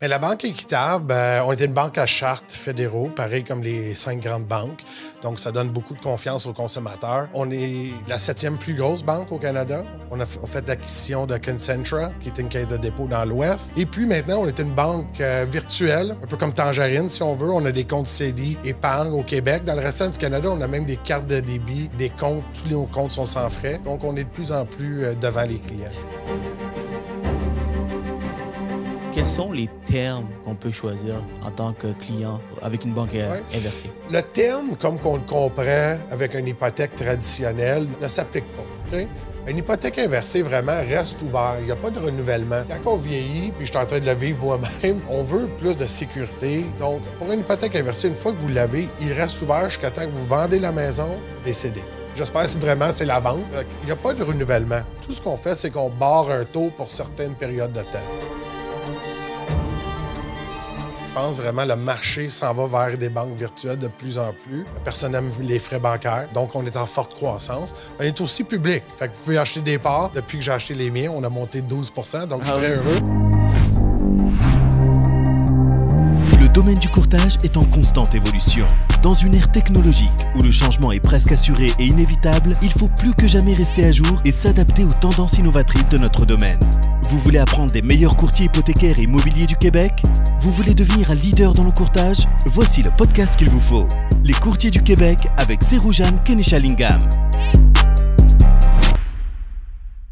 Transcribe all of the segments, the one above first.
Mais la Banque Équitable, on était une banque à charte fédéraux, pareil comme les 5 grandes banques. Donc, ça donne beaucoup de confiance aux consommateurs. On est la 7e plus grosse banque au Canada. On a fait l'acquisition de Concentra, qui est une caisse de dépôt dans l'Ouest. Et puis maintenant, on est une banque virtuelle, un peu comme Tangerine, si on veut. On a des comptes CELI, épargne au Québec. Dans le restant du Canada, on a même des cartes de débit, des comptes. Tous nos comptes sont sans frais. Donc, on est de plus en plus devant les clients. Quels sont les termes qu'on peut choisir en tant que client avec une banque inversée? Le terme, comme qu'on le comprend avec une hypothèque traditionnelle, ne s'applique pas. Okay? Une hypothèque inversée, vraiment, reste ouverte. Il n'y a pas de renouvellement. Quand on vieillit, puis je suis en train de le vivre moi-même, on veut plus de sécurité. Donc, pour une hypothèque inversée, une fois que vous l'avez, il reste ouvert jusqu'à temps que vous vendez la maison, décédez. J'espère que vraiment c'est la vente. Il n'y a pas de renouvellement. Tout ce qu'on fait, c'est qu'on barre un taux pour certaines périodes de temps. Je pense vraiment que le marché s'en va vers des banques virtuelles de plus en plus. Personne n'aime les frais bancaires, donc on est en forte croissance. On est aussi public, fait que vous pouvez acheter des parts. Depuis que j'ai acheté les miens, on a monté de 12 %, donc je suis très heureux. Le domaine du courtage est en constante évolution. Dans une ère technologique où le changement est presque assuré et inévitable, il faut plus que jamais rester à jour et s'adapter aux tendances innovatrices de notre domaine. Vous voulez apprendre des meilleurs courtiers hypothécaires et immobiliers du Québec? Vous voulez devenir un leader dans le courtage? Voici le podcast qu'il vous faut. Les courtiers du Québec avec Seroujane Kenishalingam.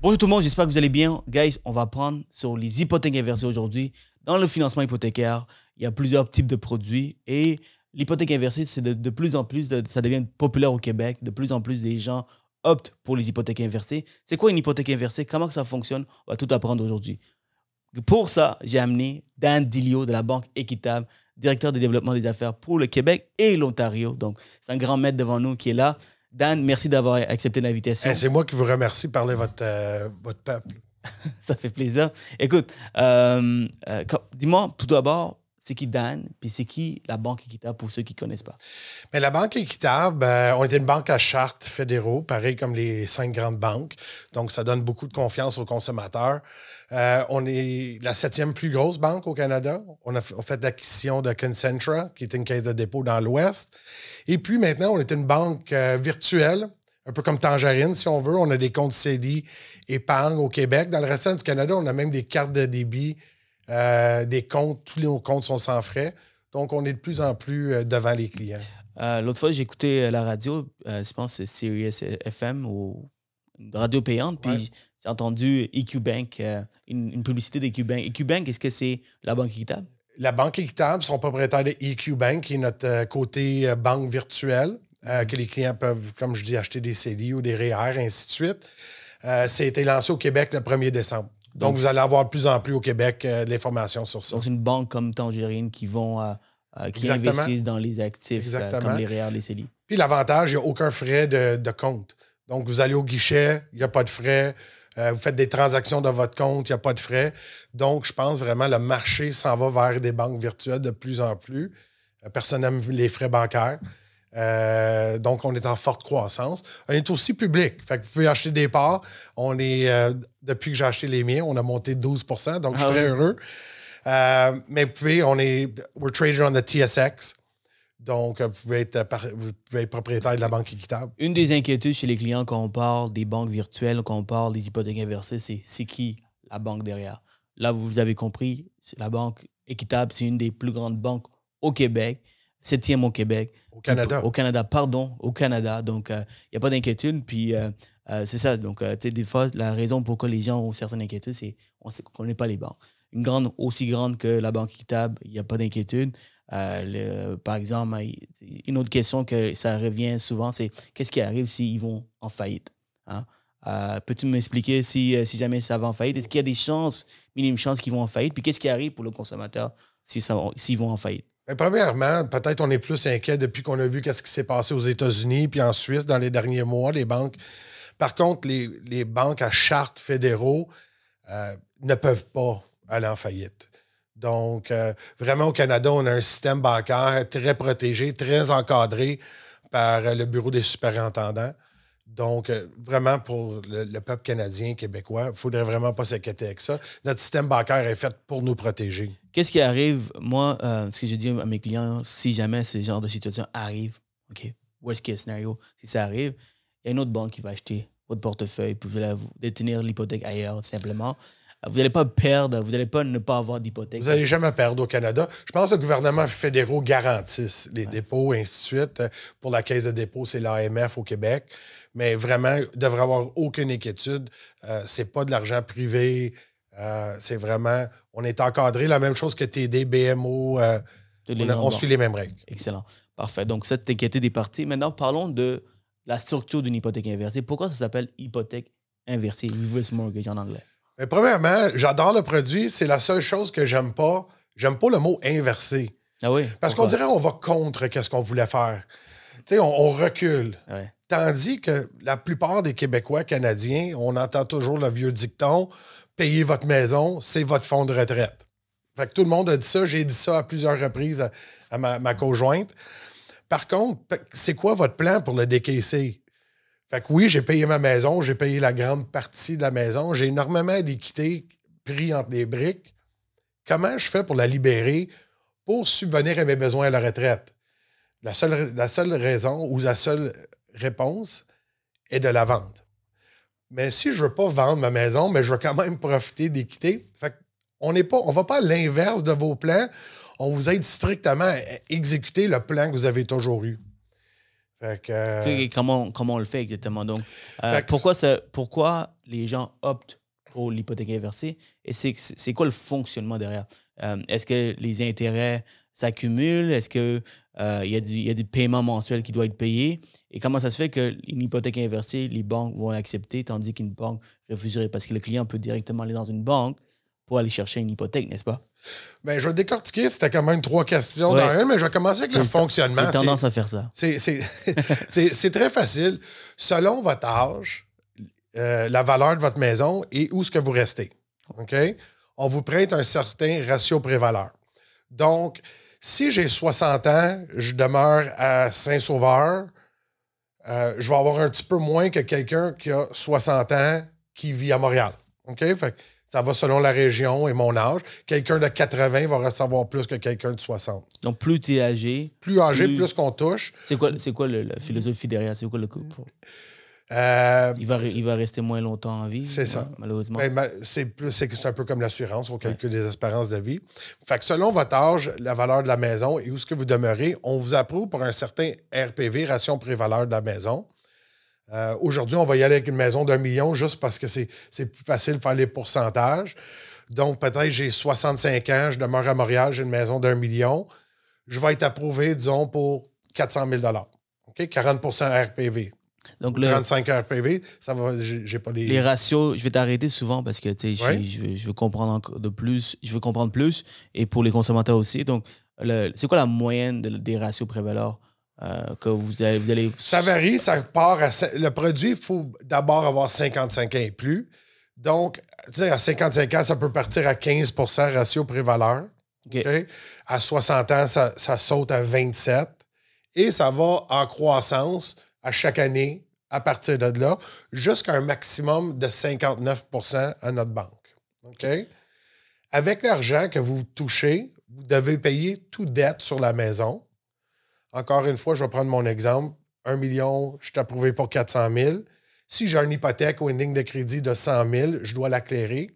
Bonjour tout le monde, j'espère que vous allez bien. Guys, on va apprendre sur les hypothèques inversées aujourd'hui. Dans le financement hypothécaire, il y a plusieurs types de produits et l'hypothèque inversée, c'est de plus en plus, ça devient populaire au Québec. De plus en plus, des gens optent pour les hypothèques inversées. C'est quoi une hypothèque inversée? Comment que ça fonctionne? On va tout apprendre aujourd'hui. Pour ça, j'ai amené Dan Dilio de la Banque Équitable, directeur de développement des affaires pour le Québec et l'Ontario. Donc, c'est un grand maître devant nous qui est là. Dan, merci d'avoir accepté l'invitation. C'est moi qui vous remercie de parler votre peuple. Ça fait plaisir. Écoute, dis-moi tout d'abord, c'est qui Dan, puis c'est qui la Banque Équitable pour ceux qui ne connaissent pas? Mais la Banque Équitable, on était une banque à charte fédéraux, pareil comme les 5 grandes banques. Donc, ça donne beaucoup de confiance aux consommateurs. On est la 7e plus grosse banque au Canada. On a fait l'acquisition de Concentra, qui est une caisse de dépôt dans l'Ouest. Et puis maintenant, on est une banque virtuelle, un peu comme Tangerine, si on veut. On a des comptes CELI, épargne au Québec. Dans le restant du Canada, on a même des cartes de débit, des comptes. Tous nos comptes sont sans frais. Donc, on est de plus en plus devant les clients. L'autre fois, j'ai écouté la radio, je pense que c'est Sirius FM ou une radio payante, puis j'ai entendu EQ Bank, une publicité d'EQ Bank. EQ Bank, est-ce que c'est la Banque Équitable? La Banque Équitable sont propriétaires de EQ Bank, qui est notre côté banque virtuelle, que les clients peuvent, comme je dis, acheter des CELI ou des REER, ainsi de suite. Ça a été lancé au Québec le 1er décembre. Donc vous allez avoir de plus en plus au Québec de l'information sur ça. Donc, c'est une banque comme Tangerine qui qui investissent dans les actifs comme les REER, les CELI. Puis l'avantage, il n'y a aucun frais de compte. Donc, vous allez au guichet, il n'y a pas de frais. Vous faites des transactions de votre compte, il n'y a pas de frais. Donc, je pense vraiment que le marché s'en va vers des banques virtuelles de plus en plus. Personne n'aime les frais bancaires. Donc, on est en forte croissance. On est aussi public. Fait que vous pouvez acheter des parts. On est, depuis que j'ai acheté les miens, on a monté de 12 %. Donc, je suis très heureux. Mais vous pouvez, we're traded on the TSX. Donc, vous pouvez être propriétaire de la Banque Équitable. Une des inquiétudes chez les clients quand on parle des banques virtuelles, quand on parle des hypothèques inversées, c'est qui la banque derrière? Là, vous avez compris, la Banque Équitable, c'est une des plus grandes banques au Québec, 7e au Québec. Au Canada. Au Canada, pardon, au Canada. Donc, il n'y a pas d'inquiétude. Puis, c'est ça. Donc, tu sais, des fois, la raison pourquoi les gens ont certaines inquiétudes, c'est qu'on ne connaît pas les banques. Une grande, aussi grande que la Banque Équitable, il n'y a pas d'inquiétude. Par exemple, une autre question que ça revient souvent, c'est qu'est-ce qui arrive s'ils vont en faillite? Hein? Peux-tu m'expliquer si jamais ça va en faillite? Est-ce qu'il y a des chances, minimum chances qu'ils vont en faillite? Puis qu'est-ce qui arrive pour le consommateur s'ils vont en faillite? Mais premièrement, peut-être on est plus inquiet depuis qu'on a vu qu'est-ce qui s'est passé aux États-Unis puis en Suisse dans les derniers mois, les banques. Par contre, les banques à charte fédéraux ne peuvent pas aller en faillite. Donc, vraiment, au Canada, on a un système bancaire très protégé, très encadré par le Bureau des superintendants. Donc, vraiment, pour le peuple canadien, québécois, il ne faudrait vraiment pas s'inquiéter avec ça. Notre système bancaire est fait pour nous protéger. Qu'est-ce qui arrive, moi, ce que je dis à mes clients, si jamais ce genre de situation arrive, OK, worst case scenario, si ça arrive, il y a une autre banque qui va acheter votre portefeuille, puis vous allez détenir l'hypothèque ailleurs, tout simplement. Vous n'allez pas perdre, vous n'allez pas ne pas avoir d'hypothèque. Vous n'allez jamais perdre au Canada. Je pense que le gouvernement fédéraux garantissent les dépôts, et ainsi de suite. Pour la caisse de dépôt, c'est l'AMF au Québec. Mais vraiment, il ne devrait avoir aucune inquiétude. C'est pas de l'argent privé. C'est vraiment... On est encadré. La même chose que TD, BMO. On suit les mêmes règles. Excellent. Parfait. Donc, cette inquiétude est partie. Maintenant, parlons de la structure d'une hypothèque inversée. Pourquoi ça s'appelle hypothèque inversée, reverse mortgage en anglais? Mais premièrement, j'adore le produit. C'est la seule chose que j'aime pas. J'aime pas le mot inversé. Ah oui? Parce qu'on dirait qu'on va contre ce qu'on voulait faire. Tu sais, on recule. Ouais. Tandis que la plupart des Québécois, Canadiens, on entend toujours le vieux dicton « Payez votre maison, c'est votre fonds de retraite ». Fait que tout le monde a dit ça. J'ai dit ça à plusieurs reprises à ma conjointe. Par contre, c'est quoi votre plan pour le décaisser? Fait que oui, j'ai payé ma maison, j'ai payé la grande partie de la maison, j'ai énormément d'équité pris entre les briques. Comment je fais pour la libérer pour subvenir à mes besoins à la retraite? La seule raison ou la seule réponse est de la vendre. Mais si je ne veux pas vendre ma maison, mais je veux quand même profiter d'équité, fait qu'on ne va pas à l'inverse de vos plans, on vous aide strictement à exécuter le plan que vous avez toujours eu. Fait que, comment on le fait exactement? Donc, pourquoi les gens optent pour l'hypothèque inversée? Et c'est quoi le fonctionnement derrière? Est-ce que les intérêts s'accumulent? Est-ce qu'il y a du paiement mensuel qui doit être payé? Et comment ça se fait qu'une hypothèque inversée, les banques vont l'accepter, tandis qu'une banque refuserait? Parce que le client peut directement aller dans une banque pour aller chercher une hypothèque, n'est-ce pas? Bien, je vais décortiquer. C'était quand même 3 questions dans une, mais je vais commencer avec le fonctionnement. J'ai tendance à faire ça. C'est très facile. Selon votre âge, la valeur de votre maison et où est-ce que vous restez. OK? On vous prête un certain ratio prix-valeur. Donc, si j'ai 60 ans, je demeure à Saint-Sauveur, je vais avoir un petit peu moins que quelqu'un qui a 60 ans qui vit à Montréal. OK? Fait que ça va selon la région et mon âge. Quelqu'un de 80 va recevoir plus que quelqu'un de 60. Donc, plus tu es âgé... Plus qu'on touche. C'est quoi la philosophie derrière? C'est quoi le coup? Il va rester moins longtemps en vie, c'est ça. Malheureusement. C'est un peu comme l'assurance, on calcule des espérances de vie. Fait que selon votre âge, la valeur de la maison et où est-ce que vous demeurez, on vous approuve pour un certain RPV, ration prix-valeur de la maison. Aujourd'hui, on va y aller avec une maison d'1 million juste parce que c'est plus facile de faire les pourcentages. Donc, peut-être j'ai 65 ans, je demeure à Montréal, j'ai une maison d'1 million. Je vais être approuvé, disons, pour 400 000 OK? 40 RPV. Donc 35 RPV, ça va, j'ai pas les... Les ratios, je vais t'arrêter souvent parce que je veux comprendre encore de plus. Je veux comprendre plus et pour les consommateurs aussi. Donc, c'est quoi la moyenne des ratios pré-valeur que vous allez... Ça varie, ça part le produit, il faut d'abord avoir 55 ans et plus. Donc, tu sais, à 55 ans, ça peut partir à 15 ratio pré-valeur. Okay. À 60 ans, ça saute à 27 et ça va en croissance à chaque année, à partir de là, jusqu'à un maximum de 59 à notre banque. OK? Avec l'argent que vous touchez, vous devez payer toute dette sur la maison. Encore une fois, je vais prendre mon exemple. 1 million, je suis approuvé pour 400 000. Si j'ai une hypothèque ou une ligne de crédit de 100 000, je dois l'éclairer.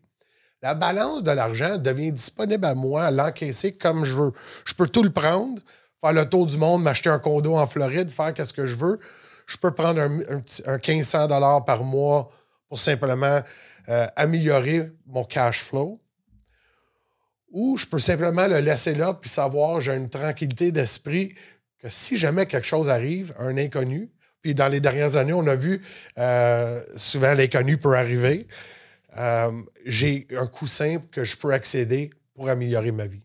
La balance de l'argent devient disponible à moi à l'encaisser comme je veux. Je peux tout le prendre, faire le tour du monde, m'acheter un condo en Floride, faire ce que je veux. Je peux prendre un 1500 $ par mois pour simplement améliorer mon cash flow. Ou je peux simplement le laisser là puis savoir, j'ai une tranquillité d'esprit que si jamais quelque chose arrive, un inconnu, puis dans les dernières années, on a vu souvent l'inconnu peut arriver, j'ai un coussin que je peux accéder pour améliorer ma vie.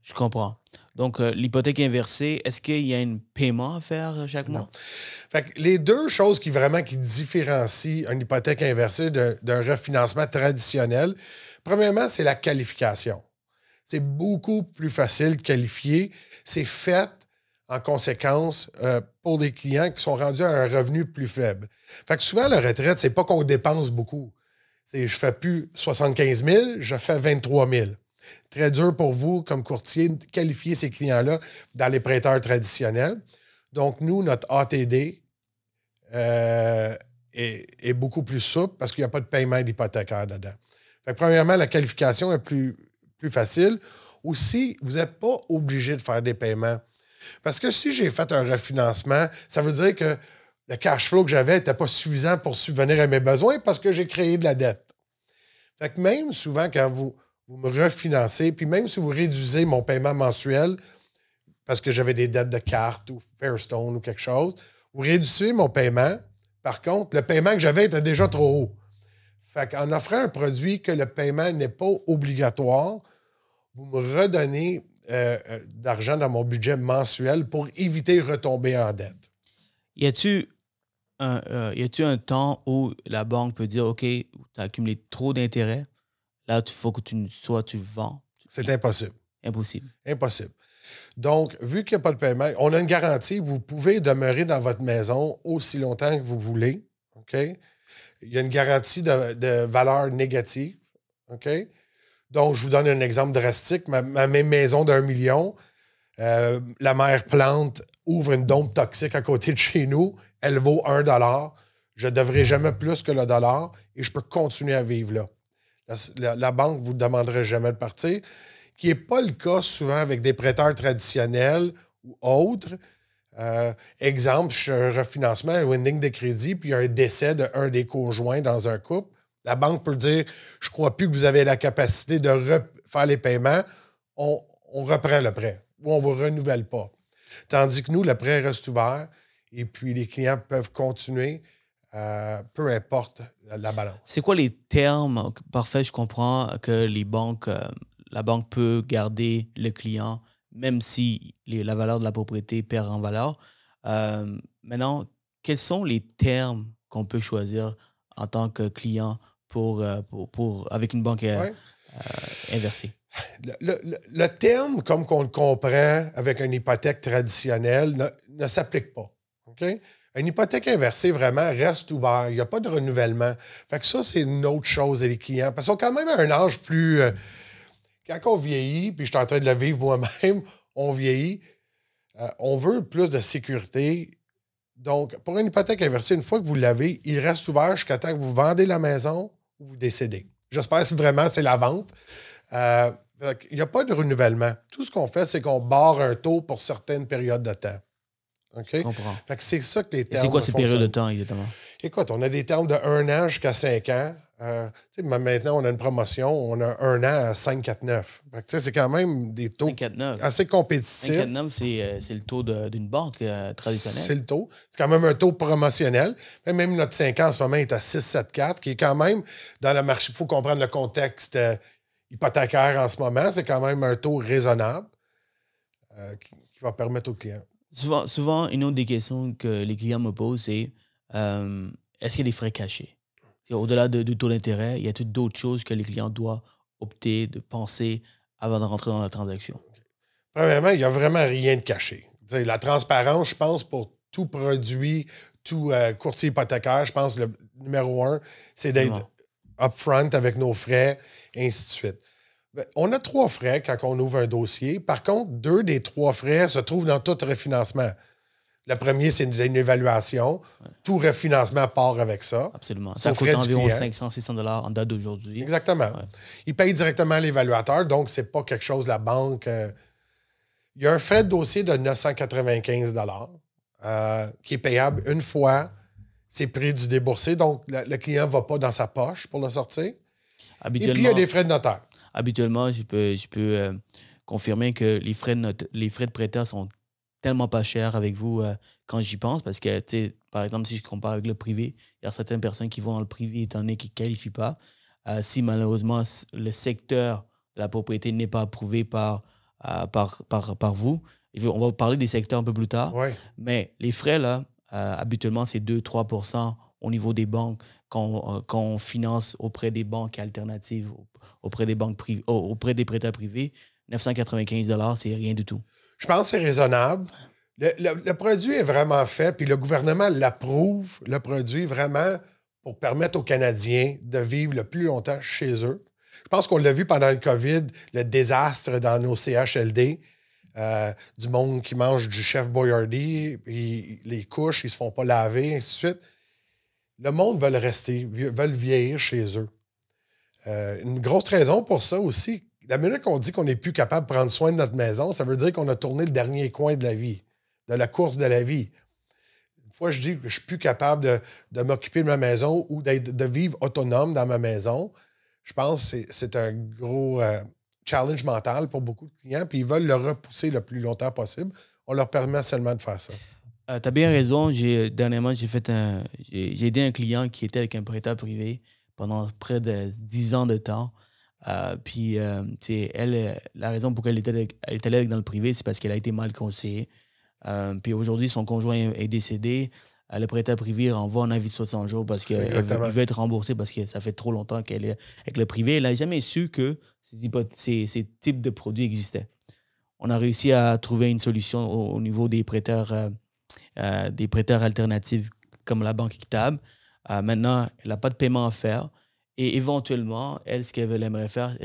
Je comprends. Donc, l'hypothèque inversée, est-ce qu'il y a un paiement à faire chaque mois? Fait que les deux choses qui différencient une hypothèque inversée d'un refinancement traditionnel, premièrement, c'est la qualification. C'est beaucoup plus facile de qualifier. C'est fait en conséquence pour des clients qui sont rendus à un revenu plus faible. Fait que souvent, la retraite, c'est pas qu'on dépense beaucoup. C'est je fais plus 75 000, je fais 23 000. Très dur pour vous, comme courtier, de qualifier ces clients-là dans les prêteurs traditionnels. Donc, nous, notre ATD est beaucoup plus souple parce qu'il n'y a pas de paiement d'hypothécaire dedans. Fait que, premièrement, la qualification est plus facile. Aussi, vous n'êtes pas obligé de faire des paiements. Parce que si j'ai fait un refinancement, ça veut dire que le cash flow que j'avais n'était pas suffisant pour subvenir à mes besoins parce que j'ai créé de la dette. Fait que même souvent, quand vous me refinancez, puis même si vous réduisez mon paiement mensuel parce que j'avais des dettes de carte ou Fairstone ou quelque chose, vous réduisez mon paiement. Par contre, le paiement que j'avais était déjà trop haut. Fait qu'en offrant un produit que le paiement n'est pas obligatoire, vous me redonnez d'argent dans mon budget mensuel pour éviter de retomber en dette. Y a-tu un temps où la banque peut dire, OK, tu as accumulé trop d'intérêts, là, il faut que tu vends? C'est impossible. Impossible. Impossible. Donc, vu qu'il n'y a pas de paiement, on a une garantie. Vous pouvez demeurer dans votre maison aussi longtemps que vous voulez. OK? Il y a une garantie de valeur négative. OK? Donc, je vous donne un exemple drastique. Ma maison d'1 million, la mère plante ouvre une dompe toxique à côté de chez nous. Elle vaut 1 $. Je ne devrai jamais plus que le dollar et je peux continuer à vivre là. La banque ne vous demanderait jamais de partir, qui n'est pas le cas souvent avec des prêteurs traditionnels ou autres. Exemple, je suis un refinancement, une ligne de crédit, puis il y a un décès d'un des conjoints dans un couple. La banque peut dire « Je ne crois plus que vous avez la capacité de faire les paiements. On reprend le prêt ou on ne vous renouvelle pas. » Tandis que nous, le prêt reste ouvert et puis les clients peuvent continuer, peu importe la balance. C'est quoi les termes? Parfait, je comprends que la banque peut garder le client même si la valeur de la propriété perd en valeur. Maintenant, quels sont les termes qu'on peut choisir en tant que client avec une banque inversée? Le terme, comme qu'on le comprend avec une hypothèque traditionnelle, ne s'applique pas. Okay? Une hypothèque inversée, vraiment, reste ouvert. Il n'y a pas de renouvellement. Fait que ça, c'est une autre chose, les clients. Parce qu'ils sont quand même à un âge plus... quand on vieillit, puis je suis en train de le vivre moi-même, on vieillit, on veut plus de sécurité. Donc, pour une hypothèque inversée, une fois que vous l'avez, il reste ouvert jusqu'à temps que vous vendez la maison ou vous décédez. J'espère que vraiment c'est la vente. Il n'y a pas de renouvellement. Tout ce qu'on fait, c'est qu'on barre un taux pour certaines périodes de temps. OK? Je comprends. Fait que c'est ça que les termes. C'est quoi ces périodes de temps, exactement? Écoute, on a des termes de 1 an jusqu'à 5 ans. Maintenant, on a une promotion, on a 1 an à 5,49. C'est quand même des taux 5,49. assez compétitifs. 5,49, c'est le taux d'une banque traditionnelle. C'est le taux. C'est quand même un taux promotionnel. Mais même notre 5 ans en ce moment est à 6,74, qui est quand même dans le marché. Il faut comprendre le contexte hypothécaire en ce moment. C'est quand même un taux raisonnable qui va permettre aux clients. Souvent, une autre des questions que les clients me posent, c'est est-ce qu'il y a des frais cachés? Au-delà du taux d'intérêt, y a-t-il d'autres choses que les clients doivent opter, de penser avant de rentrer dans la transaction? Okay. Premièrement, il n'y a vraiment rien de caché. La transparence, je pense, pour tout produit, tout courtier hypothécaire, je pense le numéro 1, c'est d'être upfront avec nos frais, et ainsi de suite. On a 3 frais quand on ouvre un dossier. Par contre, 2 des 3 frais se trouvent dans tout refinancement. Le premier, c'est une évaluation. Ouais. Tout refinancement part avec ça. Absolument. Ça coûte environ 500-600 $ en date d'aujourd'hui. Exactement. Ouais. Ils payent directement l'évaluateur, donc ce n'est pas quelque chose de la banque. Il y a un frais de dossier de 995 $ qui est payable une fois. C'est prix du déboursé, donc le client ne va pas dans sa poche pour le sortir. Et puis, il y a des frais de notaire. Habituellement, je peux confirmer que les frais de prêteur sont tellement pas cher avec vous quand j'y pense, parce que, par exemple, si je compare avec le privé, il y a certaines personnes qui vont dans le privé étant donné qu'ils ne qualifient pas. Si malheureusement le secteur de la propriété n'est pas approuvé par vous, on va parler des secteurs un peu plus tard, ouais. Mais les frais, là, habituellement, c'est 2-3% au niveau des banques quand on finance auprès des banques alternatives, auprès des banques privées, auprès des prêteurs privés. 995 $, c'est rien du tout. Je pense que c'est raisonnable. Le produit est vraiment fait, puis le gouvernement l'approuve, le produit, vraiment pour permettre aux Canadiens de vivre le plus longtemps chez eux. Je pense qu'on l'a vu pendant le COVID, le désastre dans nos CHLD, du monde qui mange du Chef Boyardee, puis les couches, ils ne se font pas laver, ainsi de suite. Le monde veut rester, veut vieillir chez eux. Une grosse raison pour ça aussi, la minute qu'on dit qu'on n'est plus capable de prendre soin de notre maison, ça veut dire qu'on a tourné le dernier coin de la vie, de la course de la vie. Une fois, je dis que je ne suis plus capable de m'occuper de ma maison ou de vivre autonome dans ma maison, je pense que c'est un gros challenge mental pour beaucoup de clients, puis ils veulent le repousser le plus longtemps possible. On leur permet seulement de faire ça. Tu as bien raison. Dernièrement, j'ai aidé un client qui était avec un prêteur privé pendant près de 10 ans de temps. Elle, la raison pour laquelle elle était allée dans le privé, c'est parce qu'elle a été mal conseillée. Puis aujourd'hui, son conjoint est décédé. Le prêteur privé renvoie un avis de 60 jours parce qu'il veut être remboursé parce que ça fait trop longtemps qu'elle est avec le privé. Elle n'a jamais su que ces types de produits existaient. On a réussi à trouver une solution au niveau des prêteurs alternatifs comme la Banque Équitable. Maintenant, elle n'a pas de paiement à faire. Et éventuellement, elle, ce qu'elle aimerait faire,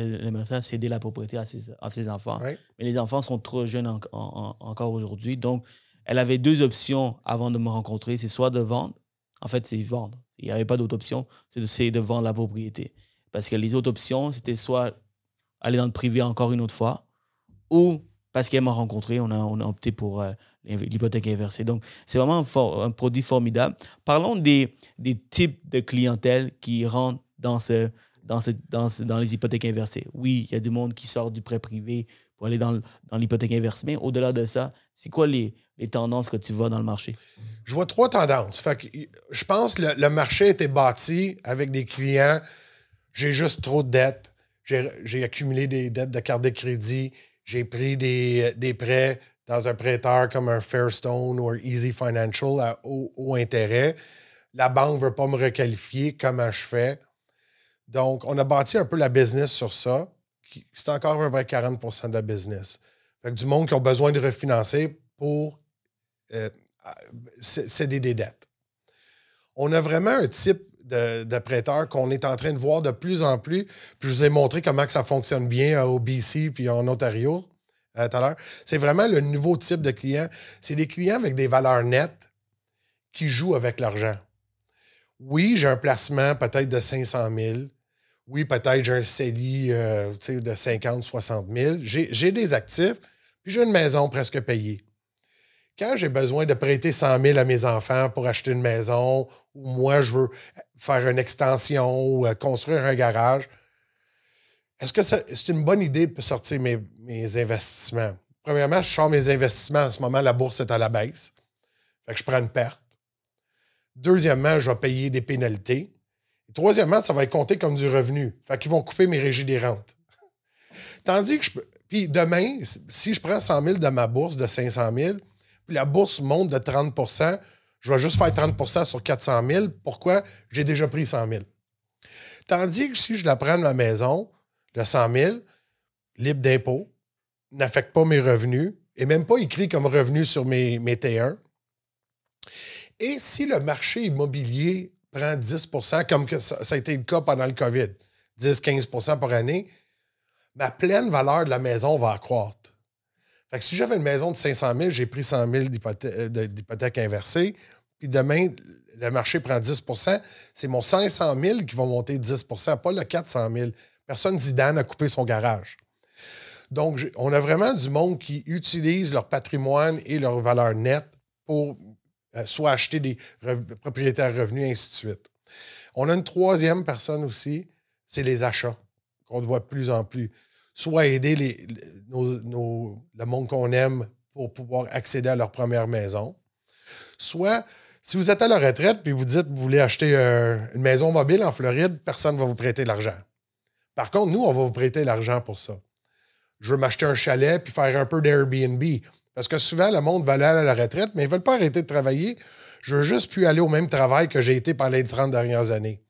c'est céder la propriété à ses enfants. Oui. Mais les enfants sont trop jeunes encore aujourd'hui. Donc, elle avait 2 options avant de me rencontrer. C'est soit de vendre. En fait, c'est vendre. Il n'y avait pas d'autre option. C'est de vendre la propriété. Parce que les autres options, c'était soit aller dans le privé encore une autre fois ou parce qu'elle m'a rencontré, on a opté pour l'hypothèque inversée. Donc, c'est vraiment un produit formidable. Parlons des types de clientèle qui rentrent dans les hypothèques inversées. Oui, il y a du monde qui sort du prêt privé pour aller dans l'hypothèque inversée, mais au-delà de ça, c'est quoi les tendances que tu vois dans le marché? Je vois 3 tendances. Fait que, je pense que le marché a été bâti avec des clients. J'ai juste trop de dettes. J'ai accumulé des dettes de carte de crédit. J'ai pris des prêts dans un prêteur comme un Fairstone ou un Easy Financial à haut intérêt. La banque ne veut pas me requalifier. Comment je fais? Donc, on a bâti un peu la business sur ça. C'est encore à peu près 40% de la business. Fait que du monde qui a besoin de refinancer pour céder des dettes. On a vraiment un type de prêteur qu'on est en train de voir de plus en plus. Puis je vous ai montré comment que ça fonctionne bien au BC puis en Ontario tout à l'heure. C'est vraiment le nouveau type de client. C'est des clients avec des valeurs nettes qui jouent avec l'argent. Oui, j'ai un placement peut-être de 500 000. Oui, peut-être j'ai un CELI de 50 60 000. J'ai des actifs, puis j'ai une maison presque payée. Quand j'ai besoin de prêter 100 000 à mes enfants pour acheter une maison, ou moi, je veux faire une extension ou construire un garage, est-ce que c'est une bonne idée de sortir mes investissements? Premièrement, je sors mes investissements. En ce moment, la bourse est à la baisse. Fait que je prends une perte. Deuxièmement, je vais payer des pénalités. Et troisièmement, ça va être compté comme du revenu. Fait qu'ils vont couper mes régies des rentes. Tandis que puis demain, si je prends 100 000 de ma bourse de 500 000, puis la bourse monte de 30 %, je vais juste faire 30 % sur 400 000. Pourquoi? J'ai déjà pris 100 000. Tandis que si je la prends de ma maison, de 100 000, libre d'impôt, n'affecte pas mes revenus, et même pas écrit comme revenu sur mes T1. Et si le marché immobilier prend 10 % comme que ça a été le cas pendant le COVID, 10-15 % par année, ma pleine valeur de la maison va accroître. Fait que si j'avais une maison de 500 000, j'ai pris 100 000 d'hypothèque inversée, puis demain, le marché prend 10 %, c'est mon 500 000 qui va monter 10 %, pas le 400 000. Personne dit Dan a coupé son garage. Donc, on a vraiment du monde qui utilise leur patrimoine et leur valeur nette pour soit acheter des propriétés à revenus, et ainsi de suite. On a une troisième personne aussi, c'est les achats, qu'on voit de plus en plus. Soit aider le monde qu'on aime pour pouvoir accéder à leur première maison. Soit, si vous êtes à la retraite et vous dites que vous voulez acheter une maison mobile en Floride, personne ne va vous prêter l'argent. Par contre, nous, on va vous prêter l'argent pour ça. Je veux m'acheter un chalet puis faire un peu d'Airbnb. Parce que souvent, le monde veut aller à la retraite, mais ils ne veulent pas arrêter de travailler. Je veux juste plus aller au même travail que j'ai été pendant les 30 dernières années.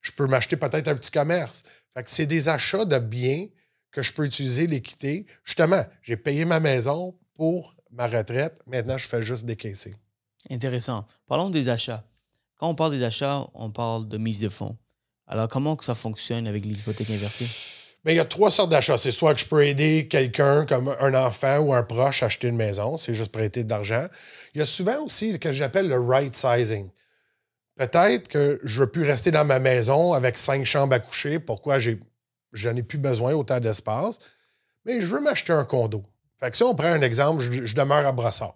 Je peux m'acheter peut-être un petit commerce. Fait que c'est des achats de biens que je peux utiliser l'équité. Justement, j'ai payé ma maison, pour ma retraite. Maintenant, je fais juste décaisser. Intéressant. Parlons des achats. Quand on parle des achats, on parle de mise de fonds. Alors, comment que ça fonctionne avec l'hypothèque inversée? Bien, il y a 3 sortes d'achats. C'est soit que je peux aider quelqu'un, comme un enfant ou un proche, à acheter une maison. C'est juste prêter de l'argent. Il y a souvent aussi ce que j'appelle le right sizing. Peut-être que je ne veux plus rester dans ma maison avec 5 chambres à coucher. Pourquoi je n'en ai plus besoin, autant d'espace. Mais je veux m'acheter un condo. Fait que si on prend un exemple, je demeure à Brossard.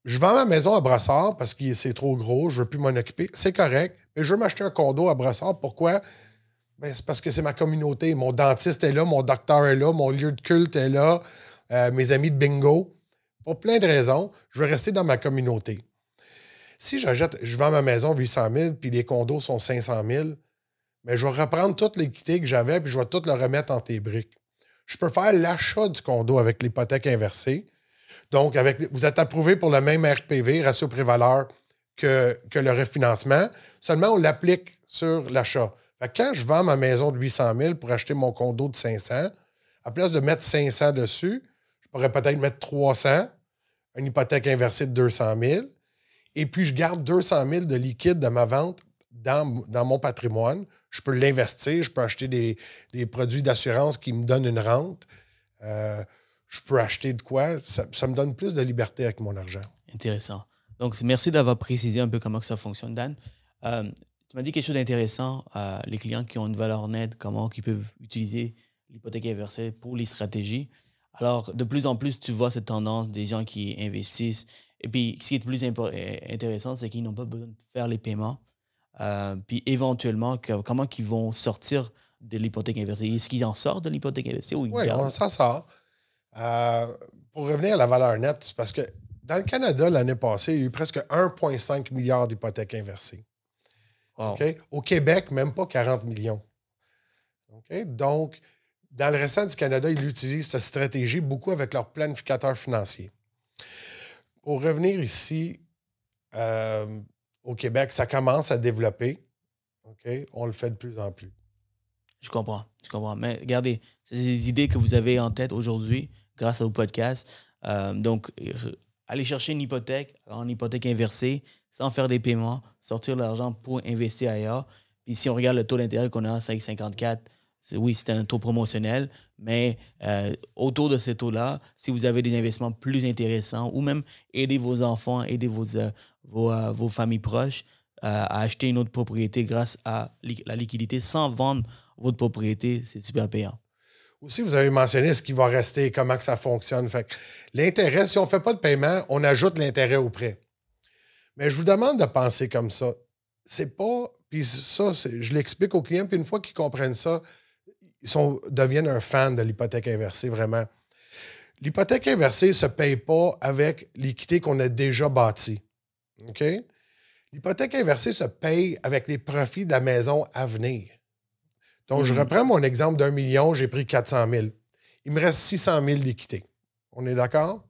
Je vends ma maison à Brossard parce que c'est trop gros, je ne veux plus m'en occuper. C'est correct, mais je veux m'acheter un condo à Brossard. Pourquoi? Ben, c'est parce que c'est ma communauté. Mon dentiste est là, mon docteur est là, mon lieu de culte est là, mes amis de bingo. Pour plein de raisons, je veux rester dans ma communauté. Si je vends ma maison 800 000 puis les condos sont 500 000, bien, je vais reprendre toute l'équité que j'avais puis je vais tout le remettre en tes briques. Je peux faire l'achat du condo avec l'hypothèque inversée. Donc, vous êtes approuvé pour le même RPV, ratio prix-valeur, que le refinancement. Seulement, on l'applique sur l'achat. Fait que quand je vends ma maison de 800 000 pour acheter mon condo de 500, à place de mettre 500 dessus, je pourrais peut-être mettre 300, une hypothèque inversée de 200 000, et puis je garde 200 000 de liquide de ma vente dans mon patrimoine. Je peux l'investir, je peux acheter des produits d'assurance qui me donnent une rente. Je peux acheter de quoi? Ça me donne plus de liberté avec mon argent. Intéressant. Donc, merci d'avoir précisé un peu comment que ça fonctionne, Dan. Tu m'as dit quelque chose d'intéressant. Les clients qui ont une valeur nette, comment ils peuvent utiliser l'hypothèque inversée pour les stratégies. Alors, de plus en plus, tu vois cette tendance des gens qui investissent. Et puis, ce qui est le plus intéressant, c'est qu'ils n'ont pas besoin de faire les paiements. Puis, éventuellement, comment ils vont sortir de l'hypothèque inversée? Est-ce qu'ils en sortent de l'hypothèque inversée? Oui, on s'en sort. Pour revenir à la valeur nette, c'est parce que dans le Canada, l'année passée, il y a eu presque 1,5 milliard d'hypothèques inversées. Wow. Okay? Au Québec, même pas 40 millions. Okay? Donc, dans le restant du Canada, ils utilisent cette stratégie beaucoup avec leurs planificateurs financiers. Pour revenir ici, au Québec, ça commence à développer. Okay? On le fait de plus en plus. Je comprends. Mais regardez, c'est des idées que vous avez en tête aujourd'hui grâce au podcast. Donc, aller chercher une hypothèque en hypothèque inversée sans faire des paiements, sortir de l'argent pour investir ailleurs. Puis si on regarde le taux d'intérêt qu'on a à 5,54, oui, c'est un taux promotionnel, mais autour de ce taux-là, si vous avez des investissements plus intéressants ou même aider vos enfants, aider vos familles proches à acheter une autre propriété grâce à la liquidité sans vendre votre propriété, c'est super payant. Aussi, vous avez mentionné ce qui va rester, comment que ça fonctionne. Fait que l'intérêt, si on ne fait pas de paiement, on ajoute l'intérêt au prêt. Mais je vous demande de penser comme ça. C'est pas... Puis ça, je l'explique aux clients, puis une fois qu'ils comprennent ça, deviennent un fan de l'hypothèque inversée, vraiment. L'hypothèque inversée ne se paye pas avec l'équité qu'on a déjà bâtie. OK? L'hypothèque inversée se paye avec les profits de la maison à venir. Donc, je reprends mon exemple d'1 million, j'ai pris 400 000. Il me reste 600 000 d'équité. On est d'accord?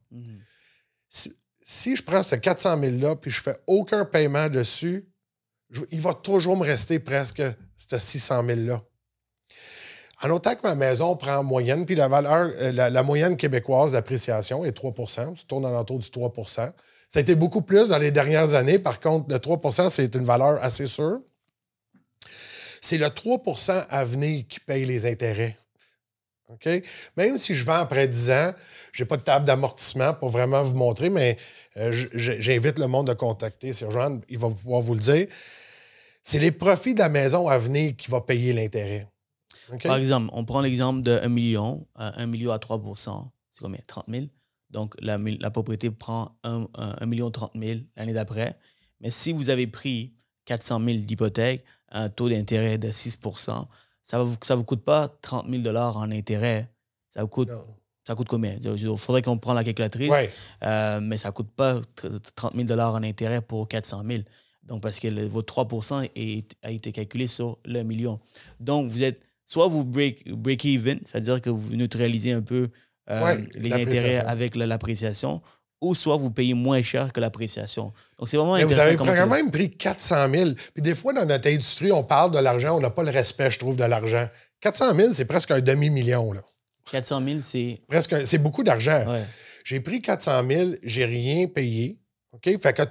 Si je prends ce 400 000-là puis je ne fais aucun paiement dessus, il va toujours me rester presque ce 600 000-là. En autant que ma maison prend en moyenne, puis la valeur, la moyenne québécoise d'appréciation est 3 %, ça tourne alentour du 3 %. Ça a été beaucoup plus dans les dernières années. Par contre, le 3 %, c'est une valeur assez sûre. C'est le 3 % à venir qui paye les intérêts. OK? Même si je vends après 10 ans, je n'ai pas de table d'amortissement pour vraiment vous montrer, mais j'invite le monde à contacter Sir-Joanne, il va pouvoir vous le dire. C'est les profits de la maison à venir qui va payer l'intérêt. Okay? Par exemple, on prend l'exemple de 1 million. 1 million à 3 %, c'est combien? 30 000. Donc, la propriété prend 1 million 30 000 l'année d'après. Mais si vous avez pris 400 000 d'hypothèque, un taux d'intérêt de 6 %, ça ne vous coûte pas 30 000 $ en intérêt. Ça vous coûte combien? Il faudrait qu'on prenne la calculatrice, mais ça ne coûte pas 30 000 $ en intérêt pour 400 000. Donc, parce que votre 3 % a été calculé sur le million. Donc, soit vous break even, c'est-à-dire que vous neutralisez un peu les intérêts avec l'appréciation, ou soit vous payez moins cher que l'appréciation. Donc, c'est vraiment intéressant. Vous avez quand même pris 400 000. Puis des fois, dans notre industrie, on parle de l'argent, on n'a pas le respect, je trouve, de l'argent. 400 000, c'est presque un demi-million. Là. 400 000, c'est... C'est beaucoup d'argent. Ouais. J'ai pris 400 000, j'ai rien payé. OK? Fait que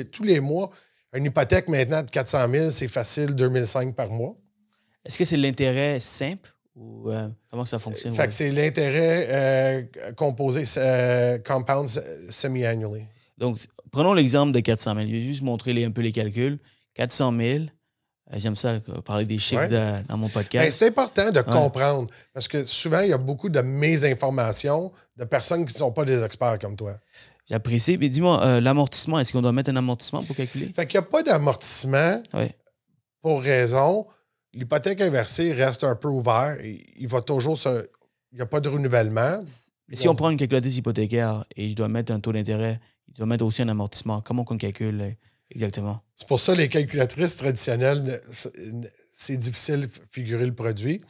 tous les mois, une hypothèque maintenant de 400 000, c'est facile, 2005 par mois. Est-ce que c'est l'intérêt simple ou comment ça fonctionne? Fait que c'est l'intérêt composé, compound semi-annually. Donc, prenons l'exemple de 400 000. Je vais juste montrer un peu les calculs. 400 000, j'aime ça, parler des chiffres dans mon podcast. Ben, c'est important de comprendre parce que souvent, il y a beaucoup de mésinformations de personnes qui ne sont pas des experts comme toi. J'apprécie. Mais dis-moi, l'amortissement, est-ce qu'on doit mettre un amortissement pour calculer? Fait qu'il n'y a pas d'amortissement pour raison. L'hypothèque inversée reste un peu ouvert. Il va toujours il n'y a pas de renouvellement. Mais si on prend une calculatrice hypothécaire et je dois mettre un taux d'intérêt, je dois mettre aussi un amortissement, comment on calcule exactement? C'est pour ça les calculatrices traditionnelles, c'est difficile de figurer le produit.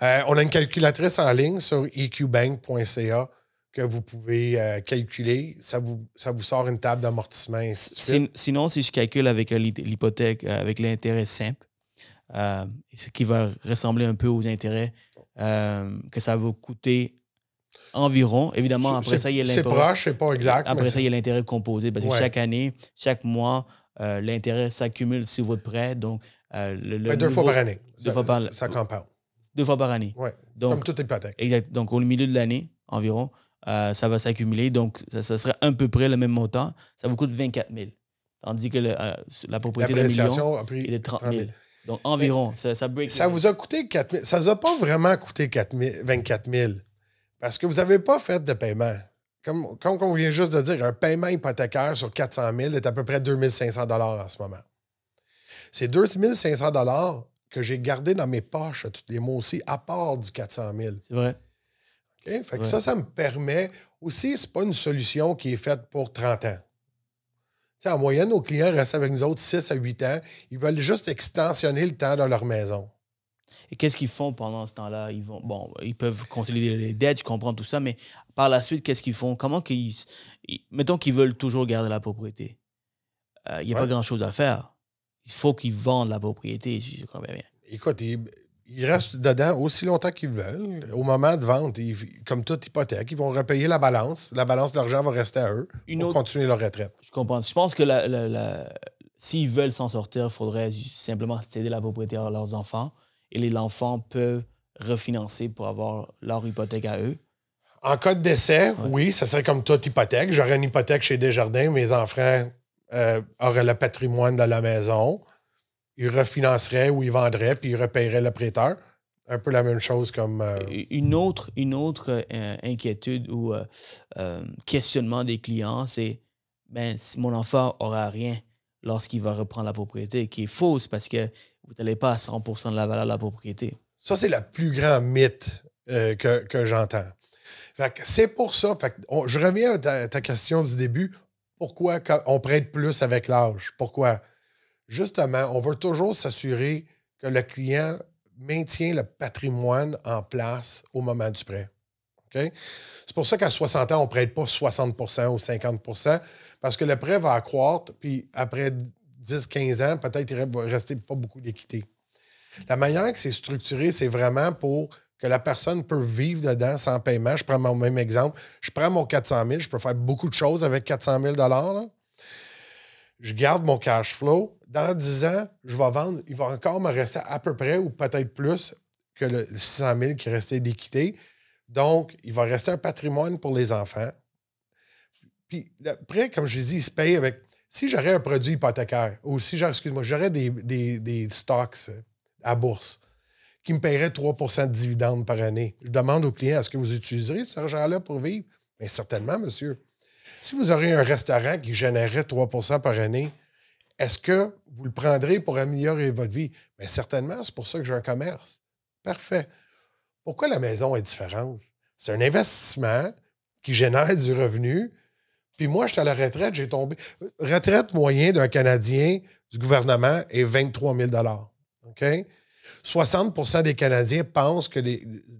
On a une calculatrice en ligne sur eqbank.ca que vous pouvez calculer. Ça vous sort une table d'amortissement, et ainsi de suite. Sinon, si je calcule avec l'hypothèque, avec l'intérêt simple, ce qui va ressembler un peu aux intérêts que ça va coûter environ. Évidemment, après ça, il y a l'intérêt. C'est proche, c'est pas exact. Après ça, il y a l'intérêt composé. Parce que chaque année, chaque mois, l'intérêt s'accumule sur votre prêt. Donc, deux fois par année. Ça compound. 2 fois par année. Oui, comme toute hypothèque. Exact. Donc, au milieu de l'année, environ, ça va s'accumuler. Donc, ça serait à peu près le même montant. Ça vous coûte 24 000. Tandis que la propriété d'un million est de 30 000. Donc, environ. Ça break. Ça vous a coûté 4 000. Ça ne vous a pas vraiment coûté 24 000 parce que vous n'avez pas fait de paiement. Comme on vient juste de dire, un paiement hypothécaire sur 400 000 est à peu près 2 500 $ en ce moment. C'est 2 500 $ que j'ai gardé dans mes poches tous les mois aussi, à part du 400 000. C'est vrai. Okay? Fait que ça me permet... Aussi, ce n'est pas une solution qui est faite pour 30 ans. T'sais, en moyenne, nos clients restent avec nous autres 6 à 8 ans. Ils veulent juste extensionner le temps dans leur maison. Et qu'est-ce qu'ils font pendant ce temps-là? Ils peuvent consolider les dettes, je comprends tout ça, mais par la suite, qu'est-ce qu'ils font? Mettons qu'ils veulent toujours garder la propriété. Il n'y a pas grand-chose à faire. Il faut qu'ils vendent la propriété, si je comprends bien. Écoute, ils restent dedans aussi longtemps qu'ils veulent. Au moment de vente, comme toute hypothèque, ils vont repayer la balance. La balance de l'argent va rester à eux pour continuer leur retraite. Je comprends. Je pense que s'ils veulent s'en sortir, il faudrait simplement céder la propriété à leurs enfants et les enfants peuvent refinancer pour avoir leur hypothèque à eux. En cas de décès, oui, ça serait comme toute hypothèque. J'aurais une hypothèque chez Desjardins, mes enfants auraient le patrimoine de la maison. Ils refinanceraient ou ils vendraient, puis ils repaieraient le prêteur. Un peu la même chose comme... Une autre inquiétude ou questionnement des clients, c'est si mon enfant n'aura rien lorsqu'il va reprendre la propriété, qui est fausse parce que vous n'allez pas à 100% de la valeur de la propriété. Ça, c'est le plus grand mythe que j'entends. C'est pour ça. Je reviens à ta question du début. Pourquoi on prête plus avec l'âge? Pourquoi? Justement, on veut toujours s'assurer que le client maintient le patrimoine en place au moment du prêt. Okay? C'est pour ça qu'à 60 ans, on ne prête pas 60% ou 50% parce que le prêt va accroître, puis après 10-15 ans, peut-être il va rester pas beaucoup d'équité. La manière que c'est structuré, c'est vraiment pour que la personne peut vivre dedans sans paiement. Je prends mon même exemple. Je prends mon 400 000, je peux faire beaucoup de choses avec 400 000 $. Je garde mon cash flow. Dans 10 ans, je vais vendre. Il va encore me rester à peu près ou peut-être plus que le 600 000 qui restait d'équité. Donc, il va rester un patrimoine pour les enfants. Puis, le prêt, comme je dis, il se paye avec... Si j'aurais un produit hypothécaire ou si j'aurais des stocks à bourse qui me paieraient 3 % de dividendes par année, je demande aux clients, est-ce que vous utiliserez cet argent-là pour vivre? Bien, certainement, monsieur. Si vous aurez un restaurant qui générerait 3 % par année, est-ce que vous le prendrez pour améliorer votre vie? Bien, certainement, c'est pour ça que j'ai un commerce. Parfait. Pourquoi la maison est différente? C'est un investissement qui génère du revenu. Puis moi, j'étais à la retraite, j'ai tombé. Retraite moyenne d'un Canadien du gouvernement est 23 000 $. OK? 60 % des Canadiens pensent que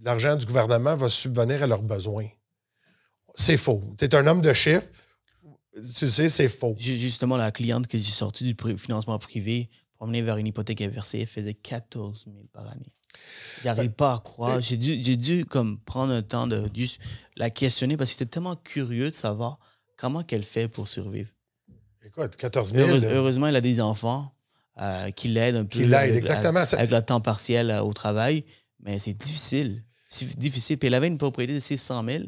l'argent du gouvernement va subvenir à leurs besoins. C'est faux. Tu es un homme de chiffres. Tu sais, c'est faux. Justement, la cliente que j'ai sortie du financement privé pour mener vers une hypothèque inversée, elle faisait 14 000 par année. J'arrive pas à croire. J'ai dû comme prendre un temps de juste la questionner parce que j'étais tellement curieux de savoir comment qu'elle fait pour survivre. Écoute, 14 000... Heureusement, elle a des enfants qui l'aident un peu qui l'aident, exactement. Avec le temps partiel au travail, mais c'est difficile. C'est difficile. Puis elle avait une propriété de 600 000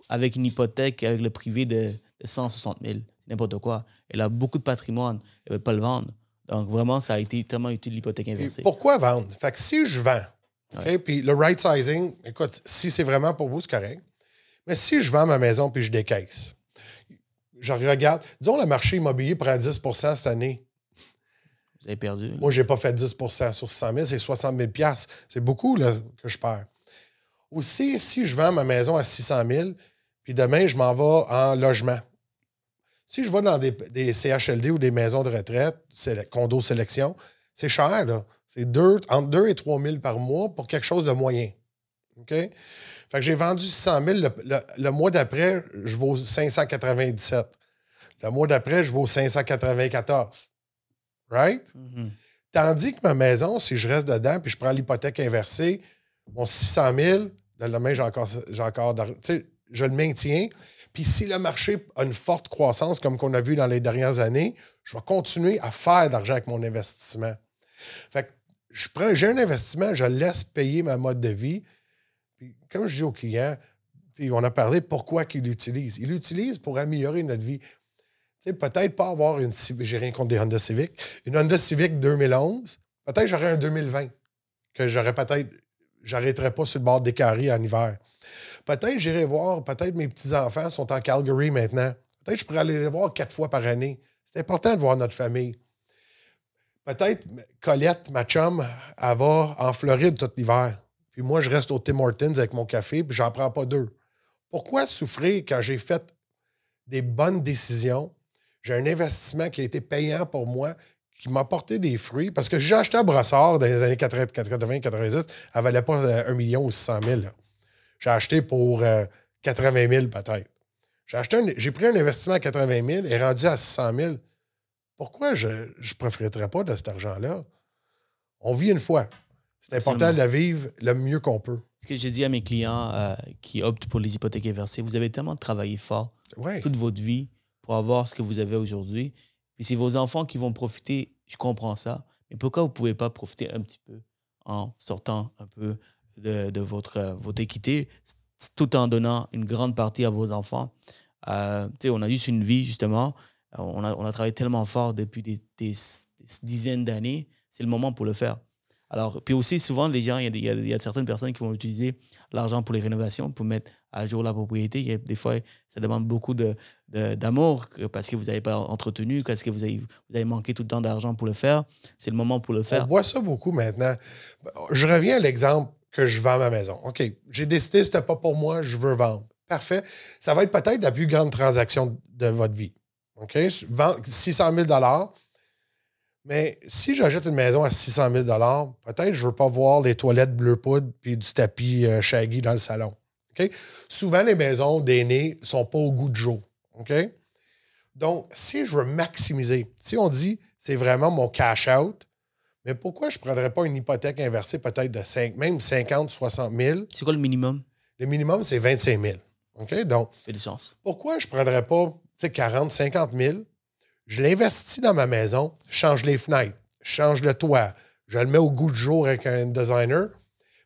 avec une hypothèque avec le privé de 160 000. N'importe quoi. Elle a beaucoup de patrimoine. Elle ne veut pas le vendre. Donc, vraiment, ça a été tellement utile, l'hypothèque inversée. Et pourquoi vendre? Fait que si je vends, okay, puis le right sizing, écoute, si c'est vraiment pour vous, c'est correct. Mais si je vends ma maison puis je décaisse, je regarde, disons le marché immobilier prend 10 cette année. Vous avez perdu. Là. Moi, je n'ai pas fait 10 sur 100 000, c'est 60 000 $. C'est beaucoup là, que je perds. Aussi, si je vends ma maison à 600 000, puis demain, je m'en vais en logement. Si je vais dans des CHLD ou des maisons de retraite, condo sélection, c'est cher, là. C'est entre 2 et 3 000 par mois pour quelque chose de moyen. OK? Fait que j'ai vendu 600 000. Le mois d'après, je vaux 597. Le mois d'après, je vaux 594. Right? Mm-hmm. Tandis que ma maison, si je reste dedans puis je prends l'hypothèque inversée, mon 600 000, le lendemain, j'ai encore tu sais, je le maintiens. Puis si le marché a une forte croissance, comme qu'on a vu dans les dernières années, je vais continuer à faire d'argent avec mon investissement. Fait que j'ai un investissement, je laisse payer ma mode de vie. Puis comme je dis aux clients, puis on a parlé pourquoi qu'ils l'utilisent. Ils l'utilisent pour améliorer notre vie. Tu sais, peut-être pas avoir j'ai rien contre des Honda Civic. Une Honda Civic 2011, peut-être j'aurais un 2020 que j'arrêterais pas sur le bord des carrés en hiver. Peut-être j'irai voir, peut-être mes petits-enfants sont en Calgary maintenant. Peut-être je pourrais aller les voir 4 fois par année. C'est important de voir notre famille. Peut-être Colette, ma chum, elle va en Floride tout l'hiver. Puis moi, je reste au Tim Hortons avec mon café, puis j'en prends pas 2. Pourquoi souffrir quand j'ai fait des bonnes décisions? J'ai un investissement qui a été payant pour moi, qui m'a apporté des fruits. Parce que j'ai acheté un brossard dans les années 80-90, elle ne valait pas 1 million ou 600 000. Là. J'ai acheté pour 80 000 peut-être. J'ai pris un investissement à 80 000 et rendu à 600 000. Pourquoi je ne profiterais pas de cet argent-là? On vit une fois. C'est important de le vivre le mieux qu'on peut. Ce que j'ai dit à mes clients qui optent pour les hypothèques inversées, vous avez tellement travaillé fort toute votre vie pour avoir ce que vous avez aujourd'hui. Puis c'est vos enfants qui vont profiter, je comprends ça. Mais pourquoi vous ne pouvez pas profiter un petit peu en sortant un peu de votre équité, tout en donnant une grande partie à vos enfants? On a juste une vie, justement. On a travaillé tellement fort depuis des dizaines d'années. C'est le moment pour le faire. Alors, puis aussi, souvent, les gens, il y a certaines personnes qui vont utiliser l'argent pour les rénovations, pour mettre à jour la propriété. Des fois, ça demande beaucoup d'amour parce que vous n'avez pas entretenu, parce que vous avez manqué tout le temps d'argent pour le faire. C'est le moment pour le faire. On voit ça beaucoup maintenant. Je reviens à l'exemple que je vends ma maison. OK, j'ai décidé que ce n'était pas pour moi, je veux vendre. Parfait. Ça va être peut-être la plus grande transaction de votre vie. OK? 600 000 $. Mais si j'achète une maison à 600 000 $, peut-être je ne veux pas voir les toilettes bleu poudre puis du tapis shaggy dans le salon. Okay? Souvent, les maisons d'aînés ne sont pas au goût de jour. Okay? Donc, si je veux maximiser, si on dit c'est vraiment mon cash-out, mais pourquoi je ne prendrais pas une hypothèque inversée peut-être de même 50 60 000? C'est quoi le minimum? Le minimum, c'est 25 000. Okay? Donc, ça fait du sens. Pourquoi je ne prendrais pas 40 50 000? Je l'investis dans ma maison, je change les fenêtres, je change le toit, je le mets au goût du jour avec un designer.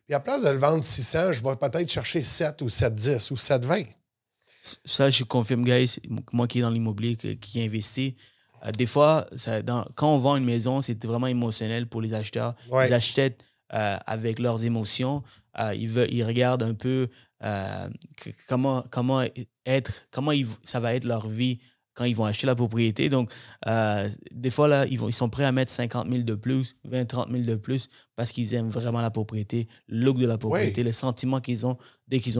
Puis à place de le vendre 600, je vais peut-être chercher 7 ou 7,10 ou 7,20. Ça, je confirme, guys, moi qui est dans l'immobilier, qui investit, des fois, quand on vend une maison, c'est vraiment émotionnel pour les acheteurs. Ouais. Ils achètent avec leurs émotions. Ils regardent un peu comment ça va être leur vie quand ils vont acheter la propriété. Donc, des fois, là, ils sont prêts à mettre 50 000 de plus, 20 30 000 de plus parce qu'ils aiment vraiment la propriété, le look de la propriété, le sentiment qu'ils ont dès qu'ils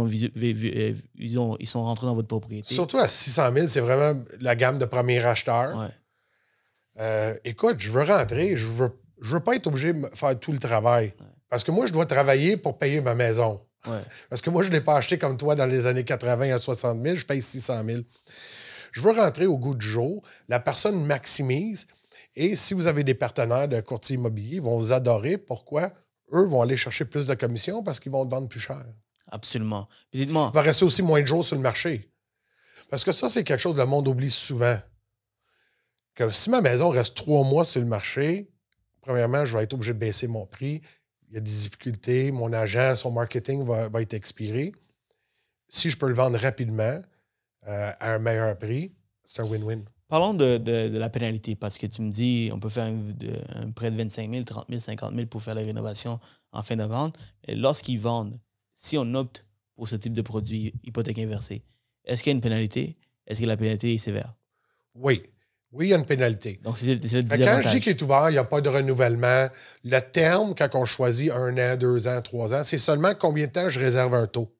ils sont rentrés dans votre propriété. Surtout à 600 000, c'est vraiment la gamme de premier acheteur. Ouais. Écoute, je veux rentrer, je veux pas être obligé de faire tout le travail. Ouais. Parce que moi, je dois travailler pour payer ma maison. Ouais. Parce que moi, je ne l'ai pas acheté comme toi dans les années 80 à 60 000, je paye 600 000. Je veux rentrer au goût du jour. La personne maximise. Et si vous avez des partenaires de courtier immobilier, ils vont vous adorer. Pourquoi? eux vont aller chercher plus de commissions parce qu'ils vont te vendre plus cher. Absolument. Puis dites-moi. Il va rester aussi moins de jours sur le marché. Parce que ça, c'est quelque chose que le monde oublie souvent. Que si ma maison reste 3 mois sur le marché, premièrement, je vais être obligé de baisser mon prix. Il y a des difficultés. Mon agent, son marketing va être expiré. Si je peux le vendre rapidement à un meilleur prix, c'est un win-win. Parlons de la pénalité, parce que tu me dis on peut faire un prêt de 25 000, 30 000, 50 000 pour faire la rénovation en fin de vente. Et lorsqu'ils vendent, si on opte pour ce type de produit, hypothèque inversée, est-ce qu'il y a une pénalité? Est-ce que la pénalité est sévère? Oui. Oui, il y a une pénalité. Donc, c'est le désavantage. Quand je dis qu'il est ouvert, il n'y a pas de renouvellement. Le terme, quand on choisit 1 an, 2 ans, 3 ans, c'est seulement combien de temps je réserve un taux.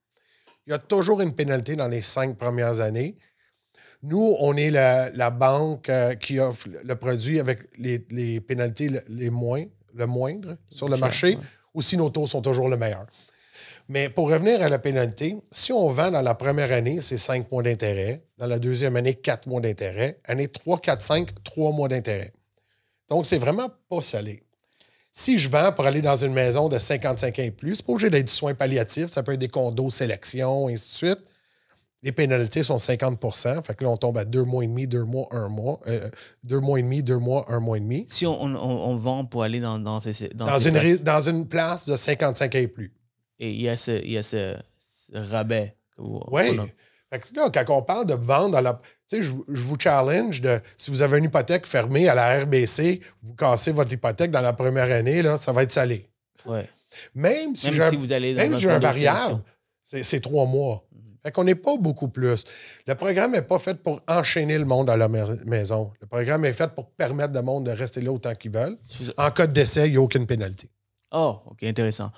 Il y a toujours une pénalité dans les 5 premières années. Nous, on est la banque qui offre le produit avec les pénalités le moindre sur le marché. Ouais. Aussi, nos taux sont toujours le meilleur. Mais pour revenir à la pénalité, si on vend dans la première année, c'est 5 mois d'intérêt. Dans la deuxième année, 4 mois d'intérêt. Année 3, 4, 5, 3 mois d'intérêt. Donc, c'est vraiment pas salé. Si je vends pour aller dans une maison de 55 ans et plus, c'est pas obligé d'être du soin palliatif, ça peut être des condos, sélection, et ainsi de suite. Les pénalités sont 50 %. Fait que là, on tombe à 2 mois et demi, 2 mois, 1 mois. 2 mois et demi, 2 mois, 1 mois et demi. Si on vend pour aller dans une place de 55 ans et plus. Et il y a ce rabais. Oui. Fait que là, quand on parle de vendre dans la. Tu sais, je vous challenge de. Si vous avez une hypothèque fermée à la RBC, vous cassez votre hypothèque dans la première année, là, ça va être salé. Oui. Même si vous allez dans j'ai un variable, c'est 3 mois. Fait qu'on n'est pas beaucoup plus. Le programme n'est pas fait pour enchaîner le monde à la maison. Le programme est fait pour permettre au monde de rester là autant qu'ils veulent. En cas de décès, il n'y a aucune pénalité. Oh, OK, intéressant.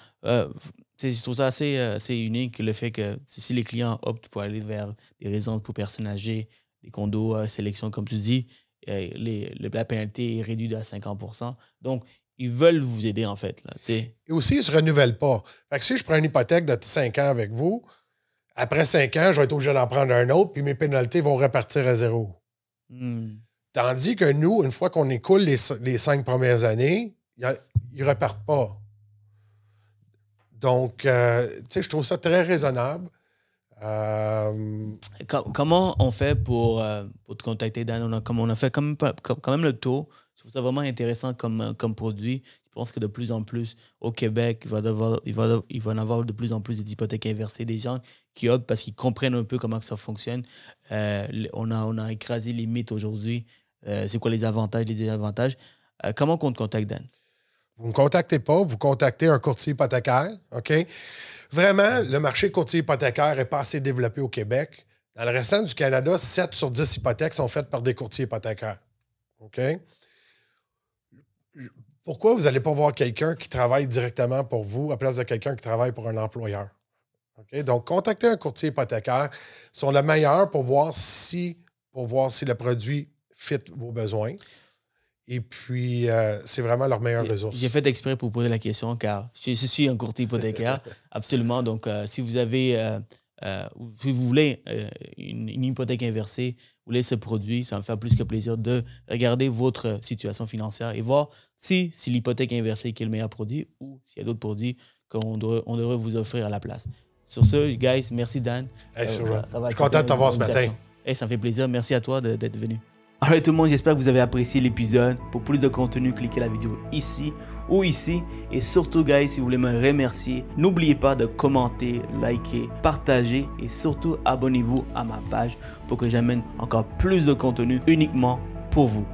Je trouve ça assez unique, le fait que si les clients optent pour aller vers des résidences pour personnes âgées, des condos sélection, comme tu dis, la pénalité est réduite à 50 %. Donc, ils veulent vous aider, en fait. Là, et aussi, ils ne se renouvellent pas. Fait que si je prends une hypothèque de 5 ans avec vous, après 5 ans, je vais être obligé d'en prendre un autre, puis mes pénalités vont repartir à 0. Tandis que nous, une fois qu'on écoule les 5 premières années, ils ne repartent pas. Donc, tu sais, je trouve ça très raisonnable. Comment on fait pour te contacter, Dan? On a fait quand même le tour. Je trouve ça vraiment intéressant comme produit. Je pense que de plus en plus, au Québec, il va en avoir de plus en plus des hypothèques inversées, des gens qui optent parce qu'ils comprennent un peu comment ça fonctionne. On a écrasé les mythes aujourd'hui. C'est quoi les avantages, les désavantages? Comment on te contacte, Dan? Vous ne me contactez pas, vous contactez un courtier hypothécaire, OK? Vraiment, le marché courtier hypothécaire n'est pas assez développé au Québec. Dans le restant du Canada, 7 sur 10 hypothèques sont faites par des courtiers hypothécaires, OK? Pourquoi vous n'allez pas voir quelqu'un qui travaille directement pour vous à place de quelqu'un qui travaille pour un employeur? Okay? Donc, contactez un courtier hypothécaire. Ils sont les meilleurs pour voir si le produit fit vos besoins. Et puis, c'est vraiment leur meilleure ressource. J'ai fait exprès pour poser la question, car je suis un courtier hypothécaire, absolument. Donc, si vous voulez une hypothèque inversée, vous voulez ce produit, ça me fait plus que plaisir de regarder votre situation financière et voir si l'hypothèque inversée qui est le meilleur produit ou s'il y a d'autres produits qu'on devrait vous offrir à la place. Sur ce, guys, merci Dan. Hey, je suis content de t'avoir ce matin. Hey, ça me fait plaisir. Merci à toi d'être venu. Alright tout le monde, j'espère que vous avez apprécié l'épisode. Pour plus de contenu, cliquez la vidéo ici ou ici. Et surtout, guys, si vous voulez me remercier, n'oubliez pas de commenter, liker, partager et surtout abonnez-vous à ma page pour que j'amène encore plus de contenu uniquement pour vous.